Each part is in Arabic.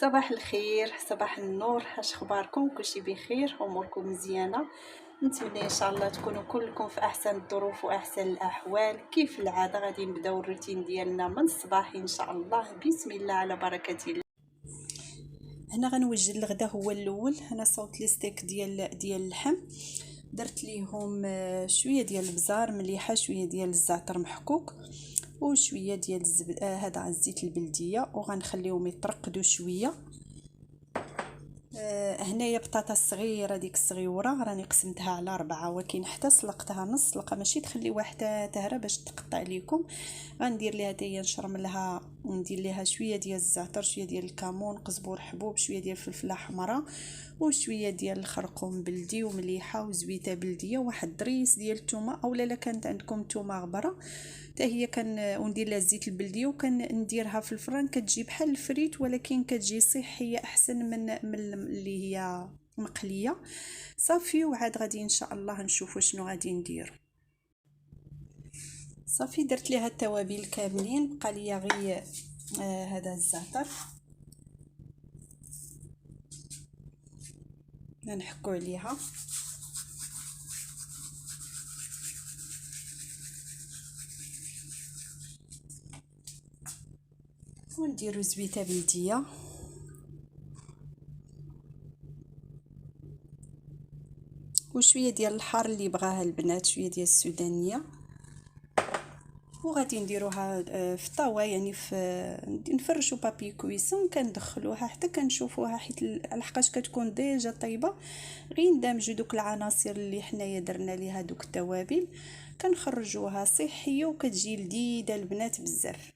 صباح الخير، صباح النور. اش اخباركم؟ كلشي بخير؟ اموركم مزيانه؟ نتمنى ان شاء الله تكونوا كلكم في احسن الظروف واحسن الاحوال. كيف العاده غادي نبداو الروتين ديالنا من الصباح ان شاء الله. بسم الله على بركه الله. هنا غنوجد الغدا هو الاول. هنا صوت لي ستيك ديال اللحم، درت ليهم شويه ديال البزار مليحه، شويه ديال الزعتر محكوك، وشويه ديال هذا الزيت البلديه، وغنخليهم يترقدوا شويه. هنايا بطاطا صغيره ديك الصغيوره راني قسمتها على 4، ولكن حتى سلقتها نص سلقه، ماشي تخلي واحده تهرى باش تقطع ليكم. غندير ليها حتى هي نشرم لها، ندير ليها شويه ديال الزعتر، شويه ديال الكمون، قزبور حبوب، شويه ديال الفلفله حمراء، وشويه ديال الخرقوم بلدي ومليحه وزويته بلديه، واحد دريس ديال الثومه، اولا لا كانت عندكم ثومه غبره حتى هي وندير لها الزيت البلدي، وكنديرها في الفران كتجي بحال الفريت، ولكن كتجي صحيه احسن من اللي هي مقليه. صافي، وعاد غادي ان شاء الله نشوفوا شنو غادي ندير. صافي، درت ليها التوابل كاملين، بقى ليا غير هذا الزعتر نحكو عليها، ونديرو زويته بلديه، وشويه ديال الحار اللي بغاها البنات، شويه ديال السودانيه، وغادي نديروها في الطاوه، يعني نفرشوا بابي كويسون، كندخلوها حتى كنشوفوها، حيت لحقاش كتكون ديجا طيبه. غير ندمجوا دوك العناصر اللي حنايا درنا ليها دوك التوابل، كنخرجوها صحيه وكتجي لذيذه البنات بزاف.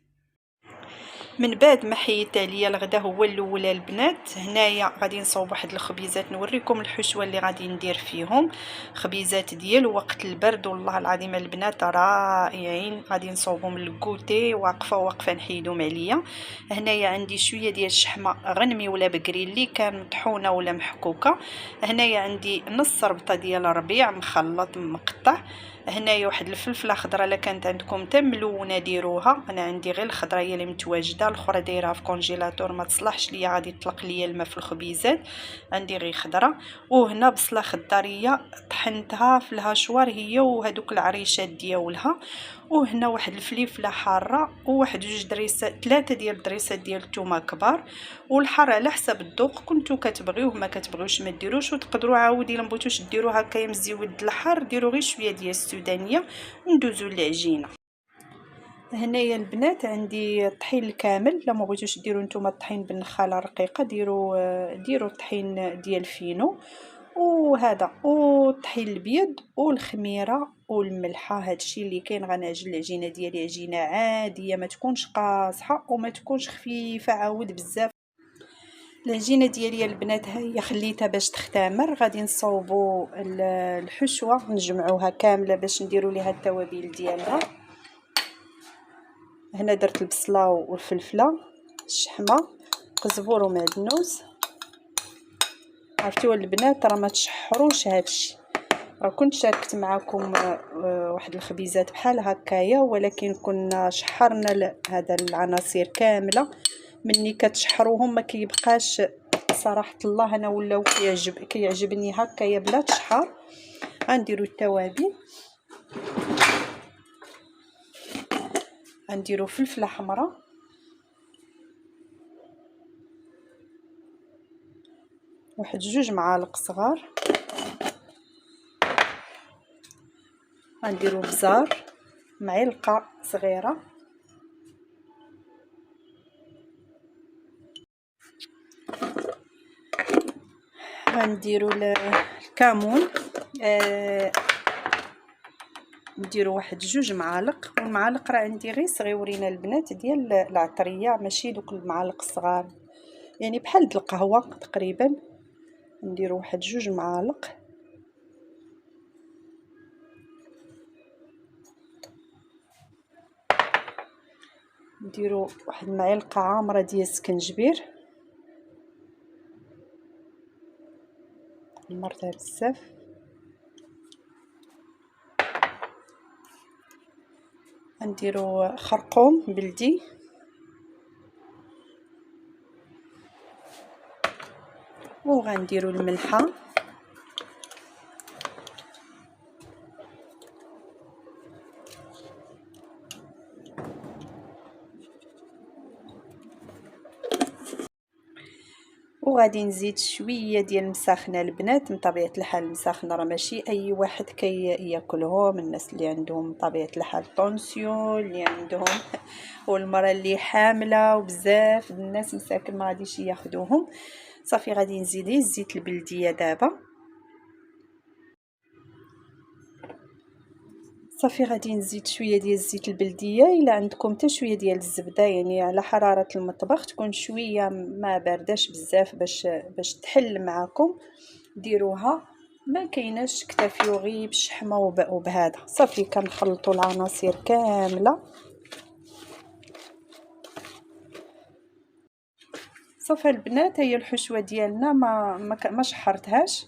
من بعد ما حيت عليا الغدا هو الاول البنات، هنايا غادي نصاوب واحد الخبيزات، نوريكم الحشوه اللي غادي ندير فيهم. خبيزات ديال وقت البرد، والله العظيم البنات رائعين. غادي نصاوبهم للكوتي، واقفه نحيدهم عليا. هنايا عندي شويه ديال الشحمه غنمي ولا بكري اللي كان مطحونه ولا محكوكه. هنايا عندي نص ربطه ديال الربيع مخلط مقطع. هنايا واحد الفلفله خضراء، الا كانت عندكم ملونه ديروها، انا عندي غير الخضراء هي اللي متواجده، الاخرى دايرها في كونجيلاتور ما تصلحش ليا، غادي يطلق ليا الماء في الخبيزات. عندي غير خضراء. وهنا بصله خضاريه طحنتها في الهاشوار هي وهذوك العريشات ديالها. وهنا واحد الفليفله حاره، وواحد جوج دريسات، 3 ديال الدريسات ديال الثومه كبار. والحار على حسب الذوق، كنتو كتبغيوه ما كتبغيوش ما ديروش. وتقدروا عاودي الا بغيتوش ديروا هكايا مزيود الحار، ديروا غير شويه ديال السودانيه. ندوزو للعجينه. هنايا البنات عندي الطحين الكامل، لا ما بغيتوش ديروا نتوما الطحين بالنخاله رقيقه، ديروا الطحين ديال فينو، وهذا والطحين الابيض والخميره والملحه. هادشي اللي كاين. غنعجن العجينه ديالي عجينه عاديه، ما تكونش قاصحه وما تكونش خفيفه عاود بزاف. العجينه ديالي البنات ها هي خليتها باش تختمر. غادي نصاوبوا الحشوه نجمعوها كامله باش نديروا ليها التوابل ديالها. هنا درت البصله والفلفله، الشحمه، قزبور ومعدنوس. عرفتوا البنات راه ما تشحروش هادشي، راه كنت شاركت معكم واحد الخبيزات بحال هكايا، ولكن كنا شحرنا هذا العناصر كامله. مني كتشحروهم ما كيبقاش صراحه الله، انا ولاو كيعجبني هكايا بلا تشحار. غنديروا التوابل، غنديروا فلفله حمراء، واحد 2 معالق صغار. غنديروا بزار معلقه صغيره، غنديروا الكمون، نديروا واحد 2 معالق. والمعالق راه عندي غير صغيورين البنات ديال العطريه، ماشي دوك المعالق الصغار، يعني بحال د القهوه تقريبا. نديروا واحد 2 معالق. نديروا واحد المعلقه عامره ديال السكنجبير، مرتها بزاف. نديروا خرقوم بلدي، وغنديروا الملحه وغادي نزيد شويه ديال المساخنه البنات. من طبيعه الحال المساخنه راه ماشي اي واحد ياكلهم، الناس اللي عندهم طبيعه الحال طونسيون، اللي عندهم والمراه اللي حامله، وبزاف الناس مساكن ما غاديش ياخذوهم. صافي غادي نزيد الزيت البلديه دابا. صافي غادي نزيد شويه ديال الزيت البلديه، الا عندكم حتى شويه ديال الزبده، يعني على حراره المطبخ تكون شويه ما بارداش بزاف باش تحل معكم، ديروها. ما كايناش اكتفيو غير بالشحمه وبهذا. صافي كنخلطوا العناصر كامله. صافي البنات، هي الحشوه ديالنا ما شحرتهاش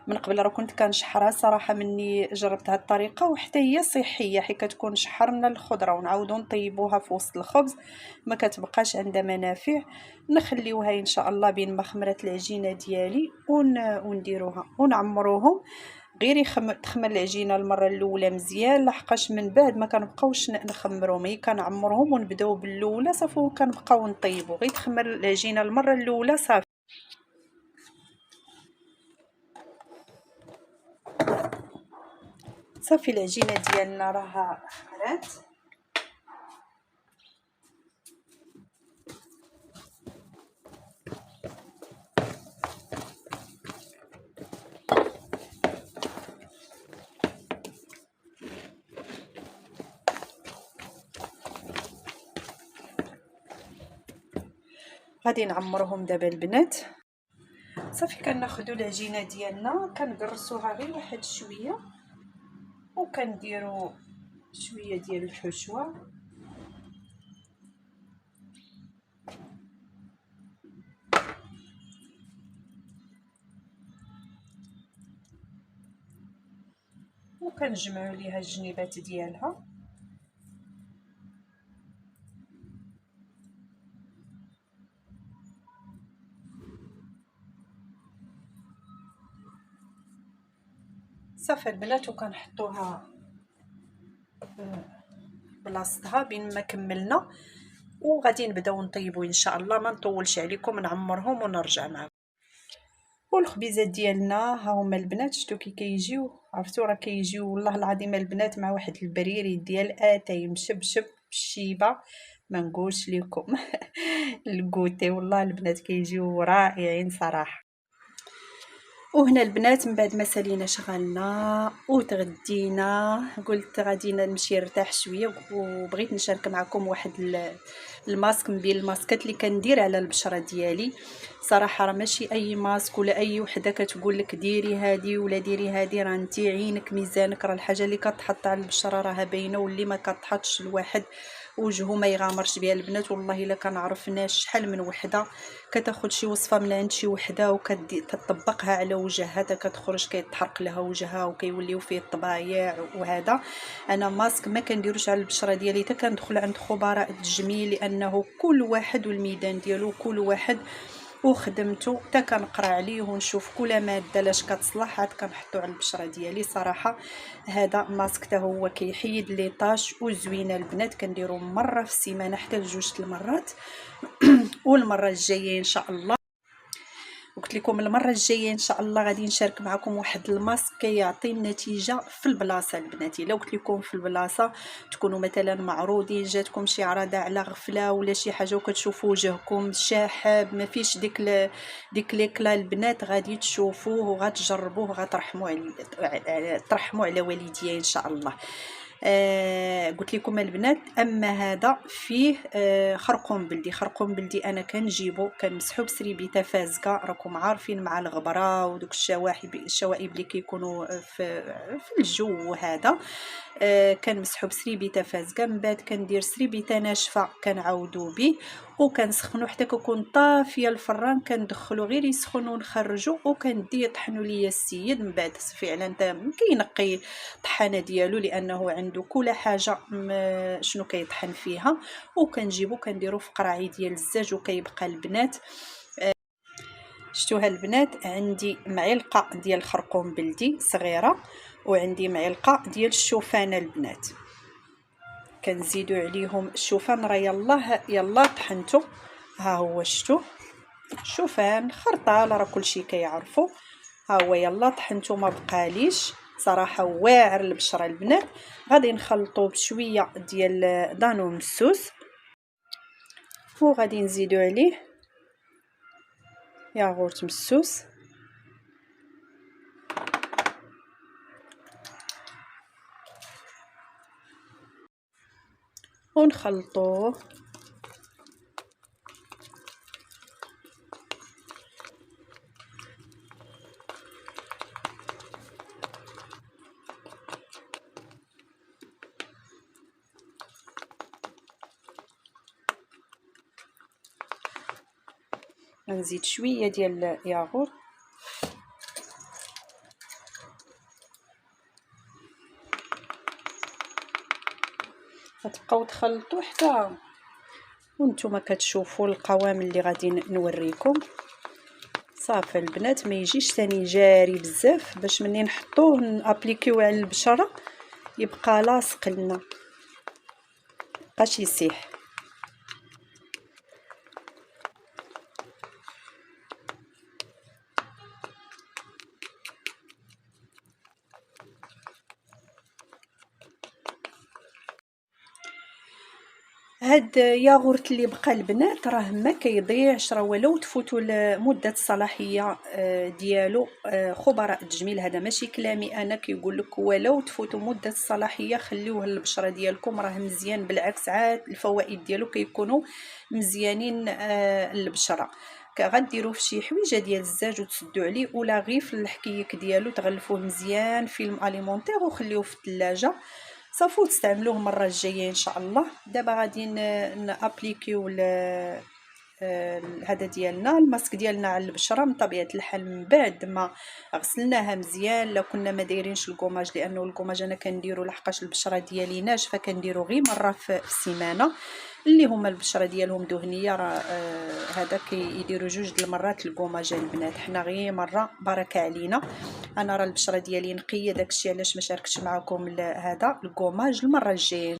من قبل، راه كنت كنشحرها صراحه مني جربت هاد الطريقه، وحتى هي صحيه حيت كتكون شحرنا الخضره ونعاودو نطيبوها في وسط الخبز، ما كتبقاش عندها منافع. نخليوها ان شاء الله بين ما خمرت العجينه ديالي ونديروها ونعمروهم. غير تخمر العجينه المره الاولى مزيان، لحقاش من بعد ما كنبقاوش نخمروهم، هي كنعمرهم ونبداو بالاولى صافي، وكنبقاو نطيبوا. غير تخمر العجينه المره الاولى صافي. صافي العجينه ديالنا راها خمرات. غادي نعمرهم دابا البنات. صافي كناخذوا العجينه ديالنا كنقرصوها غير واحد شويه، وكنديروا شويه ديال الحشوه، وكنجمعوا ليها الجنيبات ديالها. صافي البنات، وكنحطوها بلاصتها بين ما كملنا، وغادي نبداو نطيبوا ان شاء الله. ما نطولش عليكم، نعمرهم ونرجع معكم. والخبيزات ديالنا ها هما البنات، شفتوا كي كيجيو، عرفتوا راه كيجيو والله العظيم البنات مع واحد البريري ديال اتاي مشبشب بالشيبه، ما نقولش لكم الكوتي والله البنات كيجيو رائعين صراحه. وهنا البنات من بعد ما سالينا شغلنا وتغدينا، قلت غادي نمشي نرتاح شويه، وبغيت نشارك معكم واحد الماسك من بين الماسكات اللي كندير على البشره ديالي. صراحه راه ماشي اي ماسك ولا اي وحده كتقول لك ديري هذه ولا ديري هذه، راه انت عينك ميزانك، راه الحاجه اللي كتحط على البشره راها باينه، واللي ما كتحطش الواحد وجهه ما يغامرش بها البنات. والله الا كنعرف ناس شحال من وحده كتاخذ شي وصفه من عند شي وحده وكتطبقها على وجهها، كتخرج كيتحرق لها وجهها وكيوليو فيه الطبايع وهذا. انا ماسك ما كنديروش على البشره ديالي، حتى كندخل عند خبراء التجميل، لانه كل واحد والميدان ديالو، كل واحد وخدمته، حتى كنقرا عليه ونشوف كل ماده لاش كتصلح عاد كنحطو على البشره ديالي. صراحه هذا ماسك حتى هو كيحيد لي طاش وزوينه البنات، كنديرو مره في السيمانه حتى لجوج المرات والمره الجايه ان شاء الله، قلت لكم المره الجايه ان شاء الله غادي نشارك معكم واحد الماسك كيعطي النتيجه في البلاصه البنات. الا قلت لكم في البلاصه تكونوا مثلا معروضين، جاتكم شي عرضه على غفله ولا شي حاجه وكتشوفوا وجهكم شاحب ما فيش ديك ليكلا البنات، غادي تشوفوه وغتجربوه ترحموا على والديا ان شاء الله. قلت لكم البنات، اما هذا فيه خرقوم بلدي. خرقوم بلدي انا كنجيبو كنمسحو بسريبيته فازكه، راكم عارفين مع الغبره ودوك الشوائب اللي كيكونوا في الجو وهذا. كنمسحو بسريبيته فازكه، من بعد كندير سريبيته ناشفه كنعاودو به وكنسخنو حتى كيكون طافيه الفران، كندخلو غير يسخن ونخرجو وكندي يطحنو ليا السيد. من بعد فعلا كينقي الطحانه ديالو لانه عنده كل حاجه شنو كيطحن فيها، وكنجيبو كنديرو في قراعي ديال الزاج وكيبقى البنات شتوها البنات، عندي معلقه ديال الخرقوم بلدي صغيره، وعندي معلقه ديال الشوفان البنات. كنزيدوا عليهم الشوفان، راه يلا طحنته. ها هو شتو الشوفان خرطال، راه كلشي كيعرفوا. ها هو يلا طحنته، ما بقاليش صراحه واعر البشره البنات. غادي نخلطوه بشويه ديال دانون مسوس، وغادي نزيدوا عليه ياغورت مسوس، ونخلطوه. غنزيد شويه ديال الياغورت، غتبقاو تخلطوا حتى وانتم كتشوفوا القوام اللي غادي نوريكم. صافي البنات، ما يجيش ثاني جاري بزاف باش مني نحطوه نابليكيو على البشره يبقى لاصق لنا، مابقاش يسيح. هاد ياغورت اللي بقى البنات راه ما كيضيعش، راه ولو تفوتوا مده الصلاحيه ديالو. خبراء التجميل، هذا ماشي كلامي انا، كيقول لك ولو تفوتوا مده الصلاحيه خليوه للبشره ديالكم، راه مزيان. بالعكس عاد الفوائد ديالو كيكونوا مزيانين للبشره. غديروه في شي حويجه ديال الزاج وتسدوا عليه، ولا غير في الحكيك ديالو تغلفوه مزيان فيلم اليمونتير وخليوه في الثلاجه. صافو تستعملوه المره الجايه ان شاء الله. دابا غادي نابليكيو هذا ديالنا الماسك ديالنا على البشره من طبيعه الحال من بعد ما غسلناها مزيان. لا كنا ما دايرينش الكوماج، لانه الكوماج انا كنديرو لحقاش البشره ديالي ناشفه، كنديرو غير مره في السيمانه. اللي هما البشره ديالهم دهنيه راه هذا كيديروا جوج د المرات الكوماج البنات. حنا غير مره بركه علينا. انا راه البشره ديالي نقيه، داكشي علاش ما شاركتش معكم هذا الكوماج المره الجايه.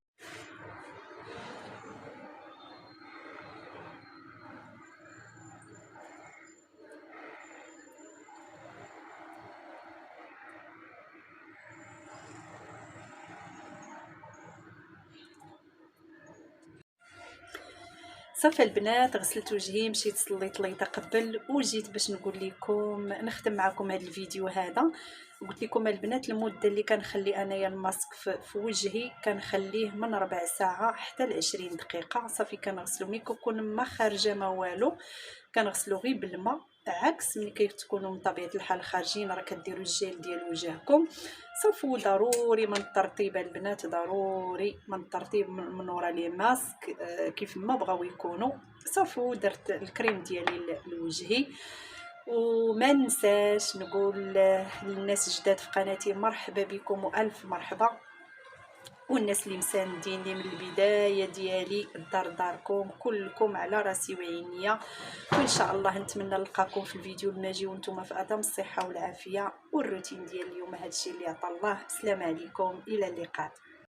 صافي البنات، غسلت وجهي، مشيت صليت ليطه قبل وجيت باش نقول لكم نختم معكم هذا الفيديو هذا. قلت لكم البنات المده اللي كنخلي انايا الماسك في وجهي كنخليه من ربع ساعه حتى ل20 دقيقه. صافي كنغسلو ملي كنكون ما خارجه ما والو، كنغسلو غير بالماء. عكس ملي كتكونوا من طبيعه الحال خارجين راه كديروا الجيل ديال وجهكم. صافو ضروري من الترطيب البنات، ضروري من الترطيب من ورا لي ماسك كيف ما بغاو يكونوا. صافو درت الكريم ديالي لوجهي. وما ننساش نقول للناس جداد في قناتي مرحبا بكم والف مرحبا، والناس اللي مساندين لي من البدايه ديالي الدار داركم كلكم على راسي وعينيا. وان شاء الله نتمنى نلقاكم في الفيديو الماجي وانتم في ادم الصحه والعافيه. والروتين ديال اليوم هادشي اللي عطا الله. السلام عليكم، الى اللقاء.